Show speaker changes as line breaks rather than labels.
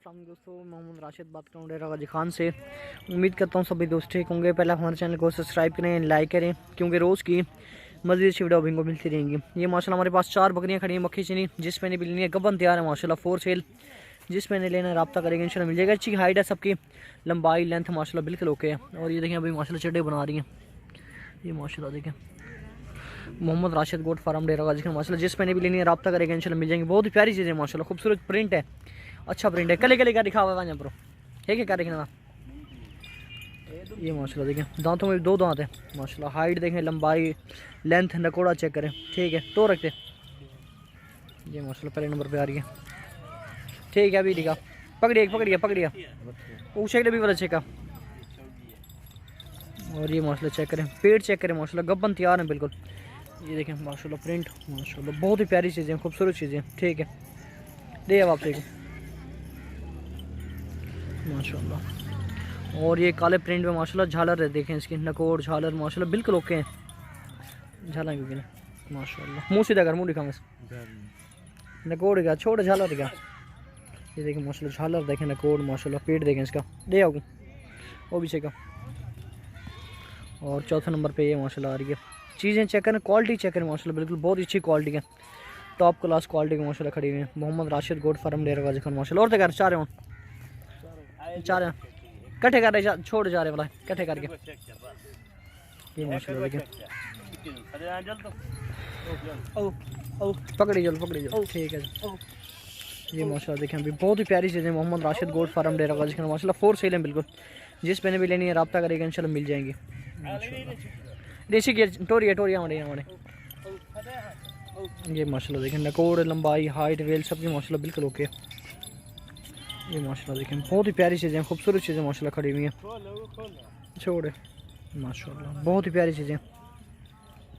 अस्सलाम दोस्तों, मोहम्मद राशिद बात कर रहा हूँ डेरा गाजी खान से। उम्मीद करता हूँ सभी दोस्त ठीक होंगे। पहले हमारे चैनल को सब्सक्राइब करें, लाइक करें, क्योंकि रोज़ की मज़ीद अच्छी वीडियो को मिलती रहेंगी। ये माशाल्लाह हमारे पास 4 बकरियाँ खड़ी हैं मक्खी चीनी, जिस मैंने भी लेनी है गबन तैयार है माशाल्लाह फॉर सेल। जिस मैंने लेना है रब्ता करेंगे इंशाल्लाह मिल जाएगा। अच्छी हाइट है सबकी, लंबाई लेंथ माशाल्लाह बिल्कुल ओके है। और ये देखें अभी माशाल्लाह चड्डे बना रही हैं ये माशाल्लाह। देखें मोहम्मद राशिद गोट फार्म डेरा गाजी खान माशाल्लाह। जिस मैंने भी लेनी है रब्ता करेगा इंशाल्लाह मिल जाएंगे। बहुत ही प्यारी चीज़ है माशाल्लाह, खूबसूरत प्रिंट है, अच्छा प्रिंट है। कले कले का दिखा हुआ है प्रो, ठीक है क्या देखना ये माशाल्लाह। देखें दांतों में 2 दांत है माशाल्लाह। हाइट देखें, लंबाई, लेंथ, नकोड़ा चेक करें, ठीक है तो रखते ये माशाल्लाह पहले नंबर पे आ रही है, ठीक है अभी दिखा। पकड़िए ऊँचे भी वाला चेक। और ये माशाल्लाह चेक करें, पेट चेक करें माशाल्लाह, गब्बन तैयार है बिल्कुल। ये देखें माशाल्लाह प्रिंट माशाल्लाह, बहुत ही प्यारी चीज़ें, खूबसूरत चीज़ें, ठीक है दे अब आपसे माशाल्लाह। और ये काले प्रिंट में माशाल्लाह झालर है, देखें इसकी नकोड़ झालर माशाल्लाह बिल्कुल ओके हैं। झाला क्योंकि ना माशाल्लाह, मुँह सीधा कर, मुँह दिखा मैं नकोड़ का छोड़ झालर का। ये देखें माशाल्लाह झालर देखें, नकोड़ माशाल्लाह, पेट देखें इसका दे आओ वो भी चेक। और चौथे नंबर पे ये माशाल्लाह आ रही है। चीज़ें चेक करें, क्वालिटी चेक करें माशाल्लाह, बिल्कुल बहुत अच्छी क्वालिटी है, टॉप क्लास क्वालिटी की माशाल्लाह खड़ी हुई है। मोहम्मद राशिद गोट फार्म डेरा गाजी खान माशाल्लाह। और तक चार हैं कट्ठे कर रहे, छोड़ जा रहे वाला कट्ठे करके ये माशाल्लाह। देखें पकड़ी जल ठीक है ये माशाल्लाह। देखें अभी बहुत ही प्यारी चीज़ें मोहम्मद राशिद गोट फार्म डेरा गाजी खान माशाल्लाह फॉर सेल है बिल्कुल। जिस पे भी लेनी है रब्ता करेगा इंशाल्लाह मिल जाएंगी माशाल्लाह। देसी की टोरिया हमारे ये माशाल्लाह। देखें नकोड़, लंबाई, हाइट, वेल सबकी माशाल्लाह बिल्कुल ओके। ये माशाल्लाह देखें बहुत ही प्यारी चीज़ें, खूबसूरत चीज़ें माशाल्लाह खड़ी हुई हैं। छोड़ माशाल्लाह बहुत ही प्यारी चीज़ें।